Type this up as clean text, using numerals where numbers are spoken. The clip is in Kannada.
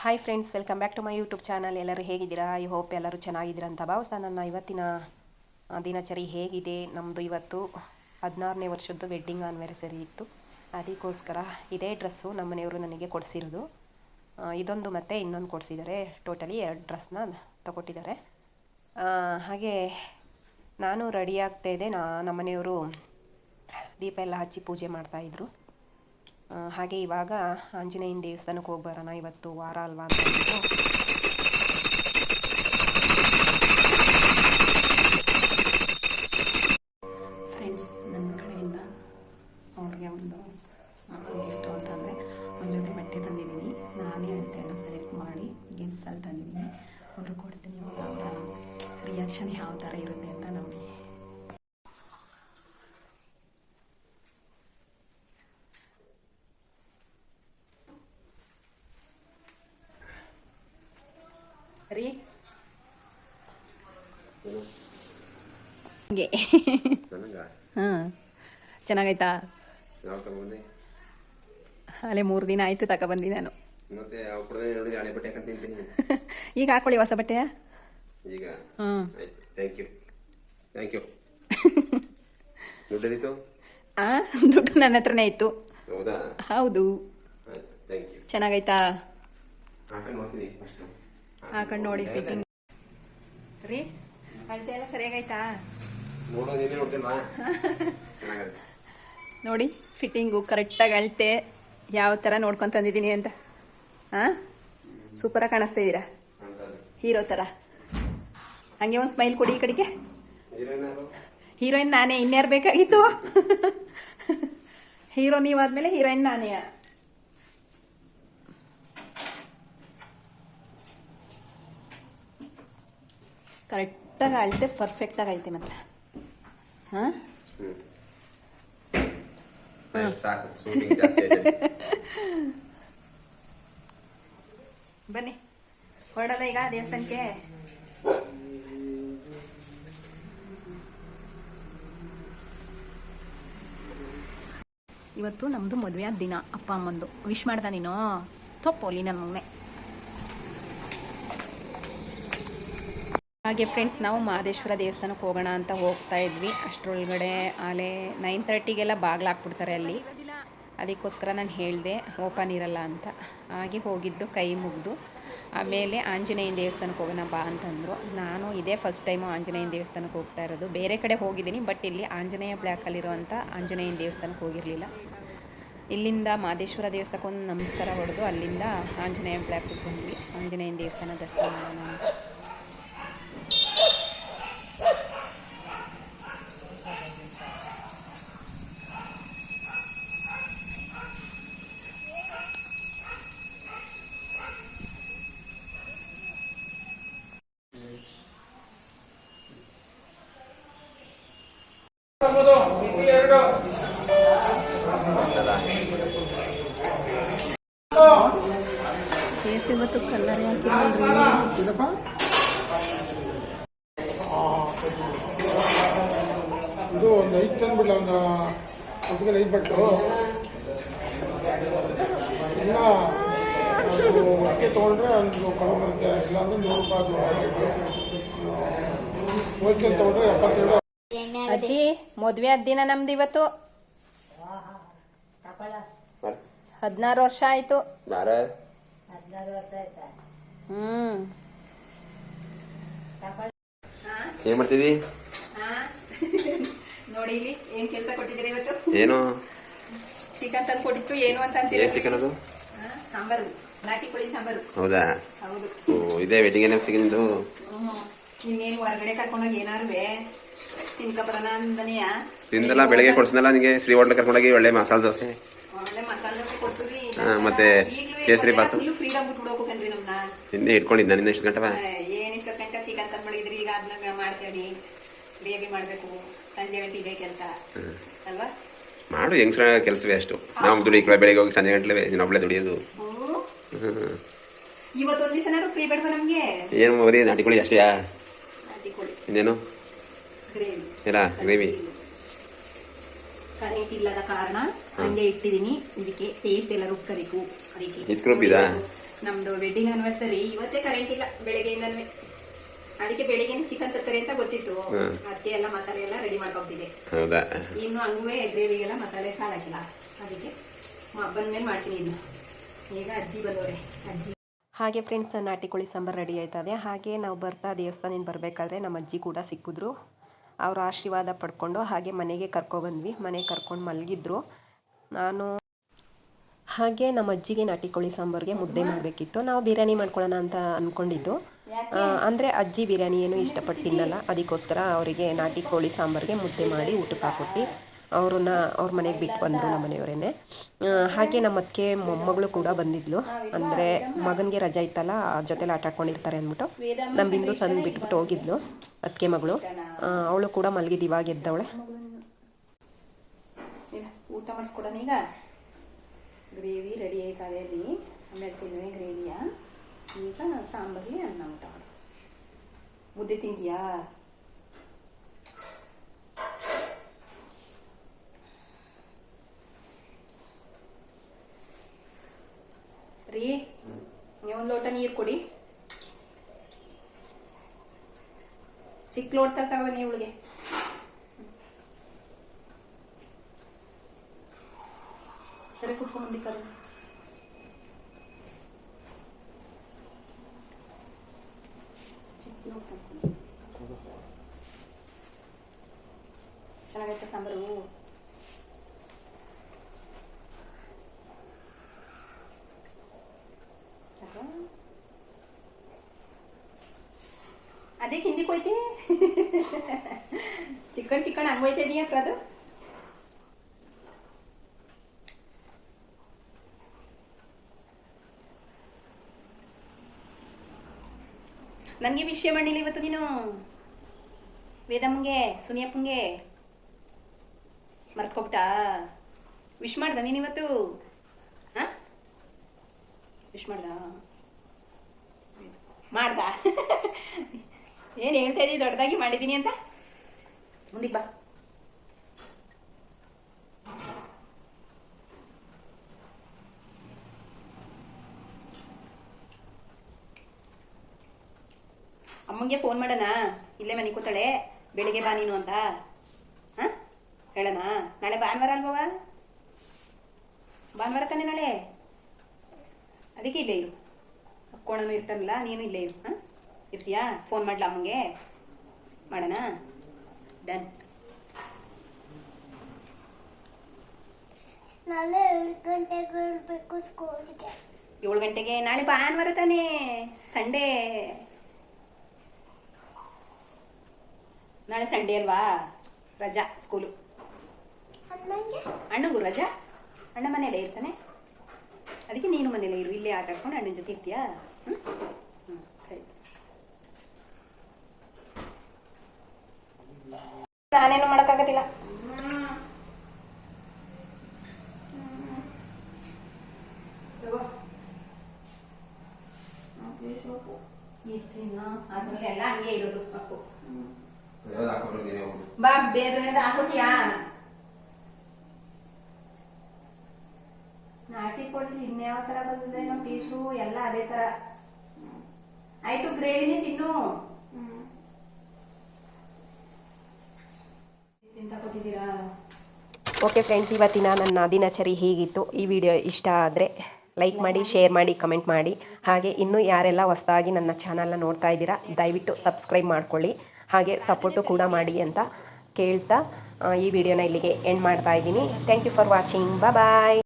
Hi friends, welcome back to my YouTube channel. ಎಲ್ಲರೂ ಹೇಗಿದ್ದೀರಾ? ಐ ಹೋಪ್ ಎಲ್ಲರೂ ಚೆನ್ನಾಗಿದ್ದೀರಾ ಅಂತ ಭಾವಿಸ್ತಾ ನನ್ನ ಇವತ್ತಿನ ದಿನಚರಿ ಹೇಗಿದೆ. ನಮ್ಮದು ಇವತ್ತು 16ನೇ ವರ್ಷದ್ದು ವೆಡ್ಡಿಂಗ್ ಆ್ಯನಿವರ್ಸರಿ ಇತ್ತು. ಅದಕ್ಕೋಸ್ಕರ ಇದೇ ಡ್ರೆಸ್ಸು ನಮ್ಮ ಮನೆಯವರು ನನಗೆ ಕೊಡಿಸಿರೋದು. ಇದೊಂದು ಮತ್ತು ಇನ್ನೊಂದು ಕೊಡಿಸಿದ್ದಾರೆ. ಟೋಟಲಿ 2 ಡ್ರೆಸ್ನ ತಗೊಟ್ಟಿದ್ದಾರೆ. ಹಾಗೆ ನಾನು ರೆಡಿ ಆಗ್ತಾಯಿದ್ದೆ. ನಮ್ಮ ಮನೆಯವರು ದೀಪ ಎಲ್ಲ ಹಚ್ಚಿ ಪೂಜೆ ಮಾಡ್ತಾಯಿದ್ರು. ಹಾಗೆ ಇವಾಗ ಆಂಜನೇಯನ ದೇವಸ್ಥಾನಕ್ಕೆ ಹೋಗಿ ಬರೋಣ, ಇವತ್ತು ವಾರ ಅಲ್ವಾ ಅಂತ ಫ್ರೆಂಡ್ಸ್, ನನ್ನ ಕಡೆಯಿಂದ ಅವ್ರಿಗೆ ಒಂದು ಸ್ಮಾಲ್ ಗಿಫ್ಟು ಅಂತಂದರೆ ಒಂದು ಜೊತೆ ಬಟ್ಟೆ ತಂದಿದ್ದೀನಿ. ನಾನೇ ಅಂತ ಎಲ್ಲ ಸೆಲೆಕ್ಟ್ ಮಾಡಿ ಗಿಫ್ಟ್ಸಲ್ಲಿ ತಂದಿದ್ದೀನಿ. ಅವರು ಕೊಡ್ತೀನಿ. ಇವಾಗ ಅವರ ರಿಯಾಕ್ಷನ್ ಯಾವ ಥರ ಇರುತ್ತೆ ಅಂತ ನೋಡಿ. ರೀ ಹಂಗೆ ಹಾಂ, ಚೆನ್ನಾಗೈತಾ? ಅಲ್ಲೇ 3 ದಿನ ಆಯ್ತು ತಗೊಬಂದಿ ನಾನು. ಈಗ ಹಾಕೊಳ್ಳಿ ಹೊಸ ಬಟ್ಟೆ. ಹಾಂ, ದುಡ್ಡು ನನ್ನ ಹತ್ರನೇ ಇತ್ತು. ಹೌದು. ಚೆನ್ನಾಗೈತಾ? ಹಾಕೊಂಡು ನೋಡಿ. ಫಿಟ್ಟಿಂಗ್ ರೀ, ಅಳತೆ ಎಲ್ಲ ಸರಿಯಾಗೈತಾ ನೋಡಿ. ಫಿಟ್ಟಿಂಗು ಕರೆಕ್ಟಾಗಿ ಅಳತೆ ಯಾವ ಥರ ನೋಡ್ಕೊಂಡು ತಂದಿದ್ದೀನಿ ಅಂತ. ಹಾಂ, ಸೂಪರಾಗಿ ಕಾಣಿಸ್ತಾ ಇದ್ದೀರಾ, ಹೀರೋ ಥರ. ಹಂಗೆ ಒಂದು ಸ್ಮೈಲ್ ಕೊಡಿ ಈ ಕಡೆಗೆ. ಹೀರೋಯಿನ್ ನಾನೇ, ಇನ್ಯಾರು ಬೇಕಾಗಿತ್ತು? ಹೀರೋ ನೀವಾದ್ಮೇಲೆ ಹೀರೋಯಿನ್ ನಾನೇ. ಕರೆಕ್ಟಾಗಿ ಅಳತೆ ಪರ್ಫೆಕ್ಟಾಗಿ ಐತೆ ಮಾತ್ರ. ಹಾಂ, ಬನ್ನಿ ಹೊರಡೋದ ಈಗ ದೇವಸ್ಥಾನಕ್ಕೆ. ಇವತ್ತು ನಮ್ಮದು ಮದುವೆ ಆದ ದಿನ. ಅಪ್ಪ ಅಮ್ಮಂದು ವಿಶ್ ಮಾಡ್ದ ನೀನು? ತಪ್ಪೋಲಿ ನನ್ನ ಮಗನೆ. ಹಾಗೆ ಫ್ರೆಂಡ್ಸ್, ನಾವು ಮಹದೇಶ್ವರ ದೇವಸ್ಥಾನಕ್ಕೆ ಹೋಗೋಣ ಅಂತ ಹೋಗ್ತಾ ಇದ್ವಿ. ಅಷ್ಟರೊಳಗಡೆ ಆಲೆ 9:30ಗೆಲ್ಲ ಬಾಗಿಲಾಕ್ಬಿಡ್ತಾರೆ ಅಲ್ಲಿ. ಅದಕ್ಕೋಸ್ಕರ ನಾನು ಹೇಳಿದೆ ಓಪನ್ ಇರಲ್ಲ ಅಂತ. ಹಾಗೆ ಹೋಗಿದ್ದು, ಕೈ ಮುಗಿದು ಆಮೇಲೆ ಆಂಜನೇಯನ ದೇವಸ್ಥಾನಕ್ಕೆ ಹೋಗೋಣ ಬಾ ಅಂತಂದರು. ನಾನು ಇದೇ ಫಸ್ಟ್ ಟೈಮು ಆಂಜನೇಯನ ದೇವಸ್ಥಾನಕ್ಕೆ ಹೋಗ್ತಾ ಇರೋದು. ಬೇರೆ ಕಡೆ ಹೋಗಿದ್ದೀನಿ, ಬಟ್ ಇಲ್ಲಿ ಆಂಜನೇಯ ಬ್ಲ್ಯಾಕಲ್ಲಿರೋವಂಥ ಆಂಜನೇಯನ ದೇವಸ್ಥಾನಕ್ಕೆ ಹೋಗಿರಲಿಲ್ಲ. ಇಲ್ಲಿಂದ ಮಹದೇಶ್ವರ ದೇವಸ್ಥಾನಕ್ಕೆ ಒಂದು ನಮಸ್ಕಾರ ಹೊಡೆದು ಅಲ್ಲಿಂದ ಆಂಜನೇಯ ಬ್ಲ್ಯಾಕ್ಗೆ ಬಂದ್ವಿ. ಆಂಜನೇಯನ ದೇವಸ್ಥಾನ ದರ್ಶನ ಮಾಡೋಣ ಅಂತ. ಕೇಸ್ ಇವತ್ತು ಕಲ್ಲರ್ ಹಾಕಿರಲ್ರಿ. ಇದು ಒಂದು 5 ತಂದ್ಬಿಡ್ಲ, ಒಂದು ಒಟ್ಟಿಗೆ 5 ಬಟ್ಟು ಇಲ್ಲ. ಅದು ಒಟ್ಟಿಗೆ ತೊಗೊಂಡ್ರೆ ಒಂದು ಕಡಿಮೆ ಬರುತ್ತೆ. ಇಲ್ಲಾಂದ್ರೆ 100 ರೂಪಾಯಿ. ಹೋಲ್ಸೇಲ್ ತೊಗೊಂಡ್ರೆ 72. ಅಜ್ಜಿ, ಮದುವೆ ಆದ ದಿನ ನಮ್ದು ಇವತ್ತು. 16 ವರ್ಷ ಆಯ್ತು. ಏನ್ ಮಾಡ್ತಿದ್ದಿ? ನೋಡಿ ಇಲ್ಲಿ ಏನ್ ಕೆಲಸ ಕೊಟ್ಟಿದ್ದೀರಾ ಇವತ್ತು. ಏನು ಚಿಕನ್ ತಂದು ಕೊಟ್ಟಿಟ್ಟು ಏನು ಅಂತ ಅಂತೀರಾ? ಏನ್ ಚಿಕನ್ ಅದು? ಸಾಂಬಾರು, ನಾಟಿ ಕೋಳಿ ಸಾಂಬಾರು. ಹೌದಾ? ಹೌದು. ಇದೇ ವೆಡ್ಡಿಂಗ್ ಏನಿಂದು? ನೀನೇನು ಹೊರಗಡೆ ಕರ್ಕೊಂಡೋಗಿ ಏನಾರುವೆ ತಿನ್ಕಬರೋಣ ಅಂದನೆಯಾ? ತಿಂದಲ್ಲ, ಬೆಳಗ್ಗೆ ಕೊಡ್ಸನಲ್ಲ ನಿಂಗೆ ಶ್ರೀ ಹೋಟ್ಲ್ ಕರ್ಕೊಂಡೋಗಿ ಒಳ್ಳೆ ಮಸಾಲೆ ದೋಸೆ, ಒಳ್ಳೆ ಮಸಾಲೆ ದೋಸೆ ಕೊಡ್ಸಿದ್ರಿ. ಮತ್ತೆ ಕೇಸರಿ ಬಾತು. ಫುಲ್ ಫ್ರೀಡಮ್ ಬಿಟ್ಬಿಡ್ಬೇಕಂದ್ರಿ ನಮ್ನ. ಹಿಂದೆ ಇಟ್ಕೊಂಡಿದ್ದ ನಿನ್ನ ಇಷ್ಟು ಗಂಟೆ ಏನ್ ಇಷ್ಟ ಗಂಟೆ ಚಿಕನ್ ತಂದ್ ಮಾಡಿದ್ರಿ. ಈಗ ಅದನ್ನ ಮಾಡ್ತೇಳಿ ಬೇಬಿ ಮಾಡ್ಬೇಕು. ಸಂಜೆ ಗಂಟೆ ಇದೆ ಕೆಲಸ ಅಲ್ವಾ? ಮಾಡು, ಹೆಂಗ್ಸ್ರ ಕೆಲಸವೇ ಅಷ್ಟು. ನಾವು ದುಡಿ ಬೆಳಗ್ಗೆ ಹೋಗಿ ಸಂಜೆ ಗಂಟೆ ನೀನೊಬ್ಳೆ ದುಡಿಯೋದು. ಇವತ್ತೊಂದ್ ದಿವಸ ಫ್ರೀ ಬೇಡವಾ ನಮ್ಗೆ? ಏನು ಬರೀ ನಾಟಿ ಕೋಳಿ ಅಷ್ಟೇ? ನಾಟಿ ಕೋಳಿ ಇನ್ನೇನು ಇಲ್ಲ ಗ್ರೇವಿ. ಕರೆಂಟ್ ಇಲ್ಲದ ಕಾರಣ ಹಂಗೆ ಇಟ್ಟಿದ್ದೀನಿ. ಇದಕ್ಕೆ ಪೇಸ್ಟ್ ಎಲ್ಲ ರುಬ್ಕಬೇಕು. ಅದಕ್ಕೆ ಇದಕ್ಕೆ ರುಬ್ಬಿದಾ? ನಮ್ದು ವೆಡ್ಡಿಂಗ್ ಆನಿವರ್ಸರಿ ಇವತ್ತೇ ಕರೆಂಟ್ ಇಲ್ಲ ಬೆಳಗ್ಗೆಯಿಂದನೂ. ಅದಕ್ಕೆ ಬೆಳಿಗ್ಗೆ ಚಿಕನ್ ತರ್ತಾರೆ ಅಂತ ಗೊತ್ತಿತ್ತು. ಅದಕ್ಕೆ ಎಲ್ಲ ಮಸಾಲೆ ಎಲ್ಲ ರೆಡಿ ಮಾಡ್ಕೊತಿದ್ದೆ. ಹೌದಾ? ಇನ್ನು ಹಂಗುವೆ ಗ್ರೇವಿಗೆಲ್ಲ ಮಸಾಲೆ ಸಾಲಾಕಿಲ್ಲ. ಅದಕ್ಕೆ ಬಂದ್ಮೇಲೆ ಮಾಡ್ತೀನಿ ಇನ್ನು. ಈಗ ಅಜ್ಜಿ ಬಂದವ್ರೆ. ಅಜ್ಜಿ ಹಾಗೆ ಫ್ರೆಂಡ್ಸ್, ನಾಟಿ ಕೋಳಿ ಸಾಂಬಾರು ರೆಡಿ ಆಯ್ತದೆ. ಹಾಗೆ ನಾವು ದೇವಸ್ಥಾನದಿಂದ ಬರಬೇಕಾದ್ರೆ ನಮ್ಮ ಅಜ್ಜಿ ಕೂಡ ಸಿಕ್ಕಿದ್ರು. ಅವರ ಆಶೀರ್ವಾದ ಪಡ್ಕೊಂಡು ಹಾಗೆ ಮನೆಗೆ ಕರ್ಕೊಬಂದ್ವಿ. ಮನೆಗೆ ಕರ್ಕೊಂಡು ಮಲಗಿದ್ರು. ಹಾಗೆ ನಮ್ಮ ಅಜ್ಜಿಗೆ ನಾಟಿ ಕೋಳಿ ಸಾಂಬಾರಿಗೆ ಮುದ್ದೆ ಮಾಡಬೇಕಿತ್ತು. ನಾವು ಬಿರಿಯಾನಿ ಮಾಡ್ಕೊಳ್ಳೋಣ ಅಂತ ಅಂದ್ಕೊಂಡಿದ್ದು. ಅಂದರೆ ಅಜ್ಜಿ ಬಿರಿಯಾನಿ ಏನು ಇಷ್ಟಪಟ್ಟು ತಿನ್ನಲ್ಲ. ಅದಕ್ಕೋಸ್ಕರ ಅವರಿಗೆ ನಾಟಿ ಕೋಳಿ ಸಾಂಬಾರಿಗೆ ಮುದ್ದೆ ಮಾಡಿ ಊಟಕ್ಕೆ ಹಾಕ್ಕೊಟ್ಟು ಅವ್ರ ಮನೆಗೆ ಬಿಟ್ಟು ಬಂದರು, ನಮ್ಮ ಮನೆಯವರೇನೆ. ಹಾಗೆ ನಮ್ಮ ಅತ್ತಿಗೆ ಮೊಮ್ಮಗಳು ಕೂಡ ಬಂದಿದ್ಲು. ಅಂದರೆ ಮಗನಿಗೆ ರಜೆ ಇತ್ತಲ್ಲ, ಜೊತೆಲಿ ಆಟ ಆಡ್ಕೊಂಡಿರ್ತಾರೆ ಅಂದ್ಬಿಟ್ಟು ನಮ್ಮ ಬಿಂದು ತಂದು ಬಿಟ್ಬಿಟ್ಟು ಹೋಗಿದ್ಲು ಅತ್ತಿಗೆ ಮಗಳು. ಅವಳು ಕೂಡ ಮಲಗಿದ್ದು ಇವಾಗ ಎದ್ದವಳೆ. ಊಟ ಮಾಡಿಸ್ಕೊಡೋಣ ಈಗ. ಗ್ರೇವಿ ರೆಡಿ ಆಯ್ತದೆ ಅಲ್ಲಿ. ಆಮೇಲೆ ತಿನ್ನುವೆ ಗ್ರೇವಿಯ. ಈಗ ಸಾಂಬಾರಿಗೆ ಅನ್ನ ಊಟ ಮಾಡು. ಮುದ್ದೆ ತಿಂತೀಯಾ? ರೀ, ನೀವೊಂದು ಲೋಟ ನೀರು ಕೊಡಿ. ಚಿಕ್ಕ ಲೋಟ ತಗೊಬನ್ನಿ ಇವಳಿಗೆ. ಸರಿ, ಕುತ್ಕೊಂಡು ಮುಂದಕ್ಕೆ. ಚಿಕ್ಕ ಲೋಟ ತಗೊಂಡು. ಚೆನ್ನಾಗೈತೆ ಸಾಂಬಾರು? ಅದೇ ಹಿಂದಿ ಹೋಯ್ತಿ. ಚಿಕ್ಕಣ್ ಹಂಗ ಹೋಯ್ತಿದೀಯ ಅದು. ನನಗೆ ವಿಷಯ ಮಾಡಿಲ್ಲ ಇವತ್ತು ನೀನು. ವೇದಮ್ಮಂಗೆ, ಸುನಿಯಪ್ಪಂಗೆ ಮರ್ತ್ಕೊಬಿಟ್ಟ. ವಿಶ್ ಮಾಡ್ದ ನೀನು ಇವತ್ತು? ಹಾ, ವಿಶ್ ಮಾಡ್ದ? ಏನ್ ಹೇಳ್ತಾ ಇದ್ದೀವಿ, ದೊಡ್ಡದಾಗಿ ಮಾಡಿದೀನಿ ಅಂತ. ಮುಂದಿಗೆ ಬಾ. ಅಮ್ಮಂಗೆ ಫೋನ್ ಮಾಡೋಣ, ಇಲ್ಲೇ ಮನೆ ಕೂತಾಳೆ, ಬೆಳಿಗ್ಗೆ ಬಾ ನೀನು ಅಂತ. ಹಾ, ಹೇಳೋಣ. ನಾಳೆ ಭಾನುವಾರ ಅಲ್ವವ? ಭಾನುವಾರ ತಾನೆ ನಾಳೆ. ಅದಕ್ಕೆ ಇಲ್ಲೇ ಇರು. ಅಕ್ಕೋಣನು ಇರ್ತಾರಲ್ಲ, ನೀನು ಇಲ್ಲೇ ಇರು. ಹಾ, ಇರ್ತೀಯಾ? ಫೋನ್ ಮಾಡ್ಲಾ ಅಮ್ಮಂಗೆ? ಮಾಡೋಣ. ಡನ್. ನಾಳೆ 7 ಗಂಟೆಗೆ ಇರಬೇಕು ಸ್ಕೂಲ್ಗೆ. 7 ಗಂಟೆಗೆ? ನಾಳೆ ಭಾನುವಾರ ತಾನೇ, ಸಂಡೇ. ನಾಳೆ ಸಂಡೇ ಅಲ್ವಾ, ರಜಾ ಸ್ಕೂಲು. ಅಣ್ಣಗೂ ರಜಾ. ಅಣ್ಣ ಮನೆಯಲ್ಲೇ ಇರ್ತಾನೆ. ಅದಕ್ಕೆ ನೀನು ಮನೇಲೇ ಇರು. ಇಲ್ಲೇ ಆಟ ಆಡ್ಕೊಂಡು ಅಣ್ಣನ ಜೊತೆ ಇರ್ತೀಯಾ? ಸರಿ. ನಾನೇನು ಮಾಡೋಕ್ಕಾಗೋದಿಲ್ಲ. ಅದ್ರಲ್ಲಿ ಎಲ್ಲ ಹಂಗೆ ಇರೋದು. ಅಕ್ಕು ಬಾ, ಬೇರೆ ಹಾಕೋತಿಯಾ? ನಾಟಿ ಕೋಳಿ ಇನ್ಯಾವ ತರ ಬಂದಿದೆ ಪೀಸು ಎಲ್ಲ ಅದೇ ತರ. ಆಯ್ತು, ಗ್ರೇವಿನೇ ತಿನ್ನು. ತಿಂತಾಕೋತಿದ್ದೀರಾ? ಓಕೆ ಫ್ರೆಂಡ್ಸ್, ಇವತ್ತಿನ ನನ್ನ ದಿನಚರಿ ಹೀಗಿತ್ತು. ಈ ವಿಡಿಯೋ ಇಷ್ಟ ಆದರೆ ಲೈಕ್ ಮಾಡಿ, ಶೇರ್ ಮಾಡಿ, ಕಮೆಂಟ್ ಮಾಡಿ. ಹಾಗೆ ಇನ್ನೂ ಯಾರೆಲ್ಲ ಹೊಸದಾಗಿ ನನ್ನ ಚಾನಲ್ನ ನೋಡ್ತಾ ಇದ್ದೀರಾ, ದಯವಿಟ್ಟು ಸಬ್ಸ್ಕ್ರೈಬ್ ಮಾಡ್ಕೊಳ್ಳಿ. ಹಾಗೆ ಸಪೋರ್ಟು ಕೂಡ ಮಾಡಿ ಅಂತ ಕೇಳ್ತಾ ಈ ವಿಡಿಯೋನ ಇಲ್ಲಿಗೆ ಎಂಡ್ ಮಾಡ್ತಾ ಇದ್ದೀನಿ. Thank you for watching. Bye.